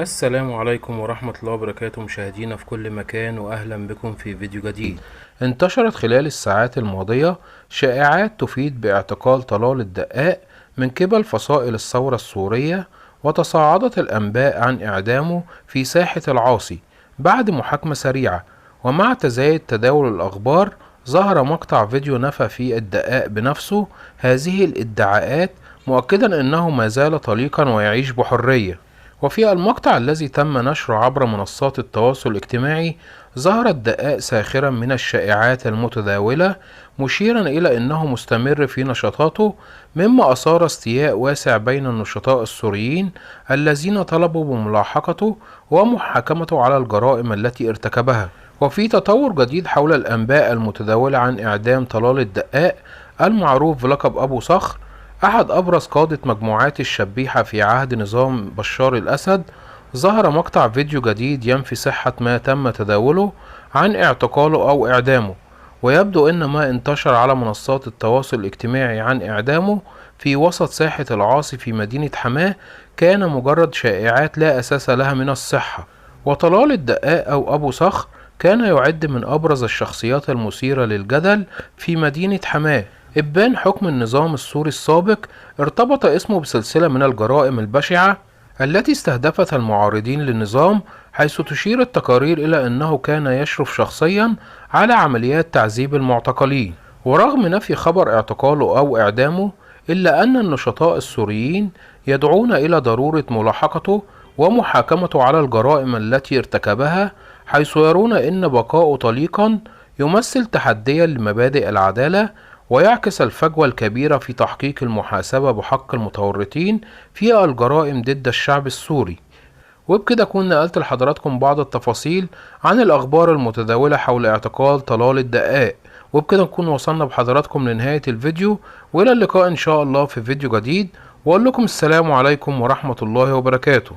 السلام عليكم ورحمة الله وبركاته مشاهدينا في كل مكان، وأهلا بكم في فيديو جديد. انتشرت خلال الساعات الماضية شائعات تفيد باعتقال طلال الدقاق من قبل فصائل الثورة السورية، وتصاعدت الأنباء عن إعدامه في ساحة العاصي بعد محاكمة سريعة. ومع تزايد تداول الأخبار، ظهر مقطع فيديو نفى فيه الدقاق بنفسه هذه الادعاءات، مؤكدا أنه ما زال طليقا ويعيش بحرية. وفي المقطع الذي تم نشره عبر منصات التواصل الاجتماعي، ظهر الدقاق ساخرا من الشائعات المتداولة، مشيرا إلى أنه مستمر في نشاطاته، مما أثار استياء واسع بين النشطاء السوريين الذين طلبوا بملاحقته ومحاكمته على الجرائم التي ارتكبها. وفي تطور جديد حول الأنباء المتداولة عن إعدام طلال الدقاق المعروف بلقب أبو صخر، أحد أبرز قادة مجموعات الشبيحة في عهد نظام بشار الأسد. ظهر مقطع فيديو جديد ينفي صحة ما تم تداوله عن اعتقاله أو إعدامه، ويبدو أن ما انتشر على منصات التواصل الاجتماعي عن إعدامه في وسط ساحة العاصي في مدينة حماة كان مجرد شائعات لا أساس لها من الصحة. وطلال الدقاق أو أبو صخر كان يعد من أبرز الشخصيات المثيرة للجدل في مدينة حماة. إبان حكم النظام السوري السابق ارتبط اسمه بسلسلة من الجرائم البشعة التي استهدفت المعارضين للنظام، حيث تشير التقارير إلى أنه كان يشرف شخصيا على عمليات تعذيب المعتقلين. ورغم نفي خبر اعتقاله أو إعدامه، إلا أن النشطاء السوريين يدعون إلى ضرورة ملاحقته ومحاكمته على الجرائم التي ارتكبها، حيث يرون أن بقاؤه طليقا يمثل تحديا لمبادئ العدالة، ويعكس الفجوة الكبيرة في تحقيق المحاسبة بحق المتورطين في الجرائم ضد الشعب السوري. وبكده أكون نقلت لحضراتكم بعض التفاصيل عن الأخبار المتداولة حول اعتقال طلال الدقاق. وبكده نكون وصلنا بحضراتكم لنهاية الفيديو، وإلى اللقاء إن شاء الله في فيديو جديد، وأقول لكم السلام عليكم ورحمة الله وبركاته.